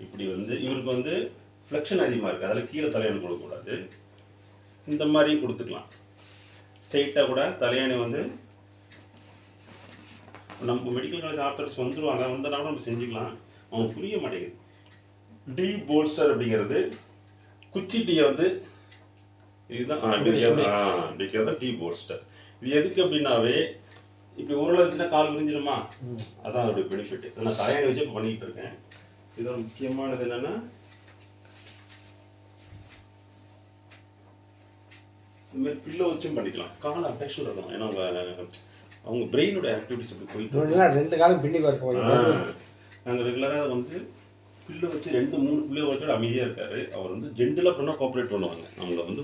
இப்படி வந்து இவருக்கு வந்து ஃப்ளெக்ஷன் அதிகமாக இருக்குது, அதில் கீழே தலையாணி கொடுக்கக்கூடாது. இந்த மாதிரியும் கொடுத்துக்கலாம். ஸ்ட்ரெயிட்டாக கூட தலையாணி வந்து நமக்கு மெடிக்கல் காலேஜ் ஆர்த்தடிக்ஸ் வந்துடுவாங்க, வந்தனாலும் நம்ம செஞ்சுக்கலாம். அவங்க புரிய மாட்டேங்குது. டீப் போல்ஸ்டர் அப்படிங்கிறது குச்சி டீயை வந்து இதுதான் இப்படி டீப் போல்ஸ்டர். இது எதுக்கு அப்படின்னாவே இப்படி உருளை வச்சுன்னா கால் விரிஞ்சிருமா, அதான் அதோடைய பெனிஃபிட். நான் தலையாணி வச்சு இப்போ பண்ணிக்கிட்டு இருக்கேன். இதோட முக்கியமானது என்னன்னா இந்த மாதிரி பில்லோ வச்சும் பண்ணிக்கலாம். கால் அப்டேஷன் இருக்கணும், ஏன்னா அவங்க பிரெயினோட ஆக்டிவிட்டிஸ் அப்படி போயிட்டு 2 காலம் பின்னி நாங்கள் ரெகுலராக வந்து பில்லோ வச்சு 2-3 பில்லோ வச்சு அமைதியாக இருக்காரு. அவர் வந்து ஜென்டலாக பண்ணால் கோஆப்ரேட் பண்ணுவாங்க. நம்மளை வந்து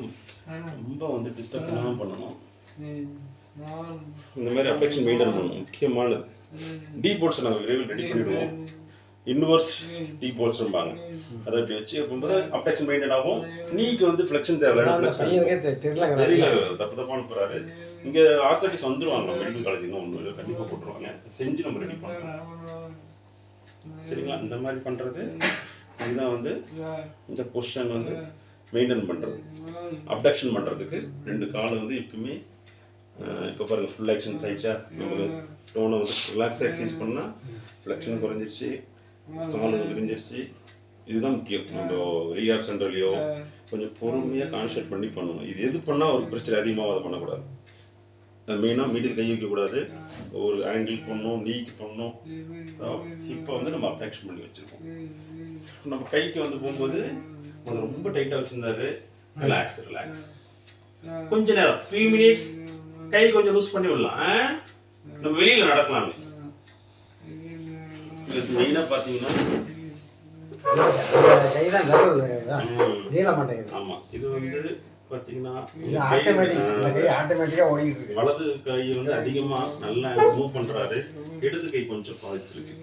ரொம்ப வந்து டிஸ்டர்ப் பண்ணாமல் பண்ணணும். இந்த மாதிரி அஃபெக்ஷன் மெயின்டைன் பண்ணணும், முக்கியமானது. டீப் போல்ஸ் நாங்கள் விரைவில் ரெடி பண்ணிவிடுவோம். இன்வர்ஸ் டீப் போல்ஸ்ம்பாங்க. அதை அப்படி வச்சு இருக்கும்போது அஃபெக்ஷன் மெயின்டைன் ஆகும். நீக்கு வந்து ஃப்ளெக்ஷன் தெரியல, தப்பான போகிறாரு. இங்கே ஆர்த்தடிக்ஸ் வந்துடுவாங்க மெடிக்கல் காலேஜ், இன்னும் ஒன்று கண்டிப்பாக போட்டுருவாங்க. செஞ்சு நம்ம ரெடி பண்ணுறோம், சரிங்களா? இந்த மாதிரி பண்ணுறது இதுதான் வந்து இந்த பொசிஷன் வந்து மெயின்டைன் பண்ணுறது. அப்டக்ஷன் பண்ணுறதுக்கு 2 கால் வந்து எப்பவுமே இப்போ பாருங்கள் ஃபுல் ஆக்ஷன் ஆயிடுச்சா, நமக்கு டோனை வந்து ரிலாக்ஸாக எக்ஸசைஸ் பண்ணால் ஃப்ளெக்ஷன் குறைஞ்சிருச்சு, கால் விரிஞ்சிருச்சு. இதுதான் முக்கியம். நம்ம ரீஹாப் சென்டர்லையோ கொஞ்சம் பொறுமையாக கான்சன்ட்ரேட் பண்ணி பண்ணணும். இது எது பண்ணால் ஒரு பிரச்சனை அதிகமாக அதை பண்ணக்கூடாது. மெயினாக மீடில் கை வைக்கக்கூடாது, ஒரு ஆங்கிள் பண்ணணும், நீக்கு பண்ணணும். இப்போ வந்து நம்ம அப்டக்ஷன் பண்ணி வச்சுருக்கோம். நம்ம கைக்கு வந்து போகும்போது அது ரொம்ப டைட்டாக வச்சுருந்தாரு. ரிலாக்ஸ் ரிலாக்ஸ் கொஞ்ச நேரம் 3 மினிட்ஸ் கை கொஞ்சம் லூஸ் பண்ணி விடலாம். நம்ம வெளியில் நடக்கலாம். இது மெயினாக பார்த்தீங்கன்னா ஆமாம், இது வந்து பார்த்தீங்கன்னா வலது கை வந்து அதிகமாக நல்லா மூவ் பண்ணுறாரு, இடது கை கொஞ்சம் பாதிச்சிருக்கு.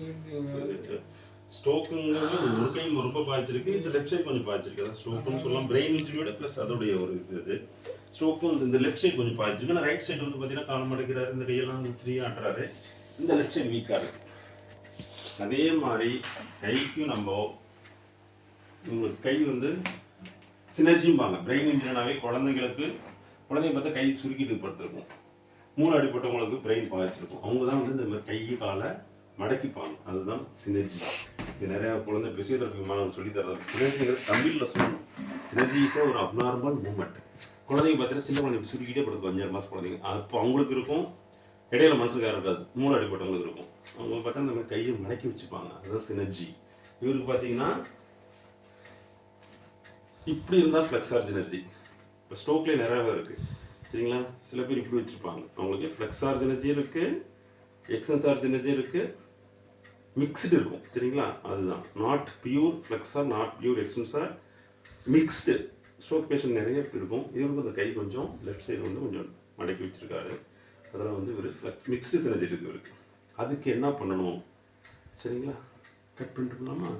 ஸ்ட்ரோக்குங்கிறது ஒரு கை ரொம்ப பாதிச்சிருக்கு, இந்த லெஃப்ட் சைடு கொஞ்சம் பாதிச்சிருக்கு. அதான் ஸ்ட்ரோக்குன்னு சொல்லலாம். பிரெயின் இன்ஜுரியோட ப்ளஸ் அதோடைய ஒரு இது ஸ்ட்ரோக்கும் இந்த லெஃப்ட் சைடு கொஞ்சம் பாதிச்சிருக்கு. ஆனால் ரைட் சைடு வந்து பார்த்தீங்கன்னா காலம் மடக்கிறாரு, இந்த கையெல்லாம் ஃப்ரீயாக ஆட்டுறாரு. இந்த லெஃப்ட் சைடு வீக்காக இருக்கு. அதே மாதிரி கைக்கும் நம்ம உங்களுக்கு கை வந்து சினர்ஜிம்பாங்க. பிரெயின் இன்ஜுரினாவே குழந்தைங்க பார்த்தா கை சுருக்கிட்டு படுத்திருக்கும். மூளை அடிப்பட்டவங்களுக்கு பிரெயின் பாதிச்சிருக்கும். அவங்க தான் வந்து இந்த மாதிரி கையை காலை மடக்கிப்பாங்க. அதுதான் சினர்ஜி. இது நிறையா குழந்தை பிசியோதெரபி மாணவர்கள் சொல்லி தர்றது. சினர்ஜிங்கிறது தமிழில் சொல்லணும். சினர்ஜிஸே ஒரு அப்நார்மல் மூவ்மெண்ட். குழந்தைங்க பார்த்தீங்கன்னா சின்ன குழந்தைங்க சுருக்கிட்டே படுத்துக்கும். 5-6 மாதம் குழந்தைங்க. அப்போ அவங்களுக்கு இருக்கும், இடையில மனசுக்காக இருக்காது, மூளை அடிப்பட்டவங்களுக்கு இருக்கும். அவங்க பார்த்தா இந்த மாதிரி கையை மடக்கி வச்சுப்பாங்க. அதுதான் சினர்ஜி. இவருக்கு பார்த்தீங்கன்னா இப்படி இருந்தால் ஃப்ளெக்ஸார் சினர்ஜி. இப்போ ஸ்ட்ரோக்லேயே நிறையாவே இருக்குது, சரிங்களா? சில பேர் இப்படி வச்சுருப்பாங்க. அவங்களுக்கு ஃப்ளெக்ஸார் சினர்ஜி இருக்குது, எக்ஸ்டென்சார் சினர்ஜி இருக்குது, மிக்ஸ்டு இருக்கும், சரிங்களா? அதுதான் not pure flexor, not pure extensor, mixed. Stroke patient நிறைய இருக்கும். இவருக்கு அந்த கை கொஞ்சம் லெஃப்ட் சைடு வந்து கொஞ்சம் மடக்கி வச்சுருக்காரு. அதெல்லாம் வந்து இவர் மிக்ஸ்டு சினர்ஜி இருக்கு இவருக்கு. அதுக்கு என்ன பண்ணணும், சரிங்களா? கட் பண்ணிட்டு போகலாமா?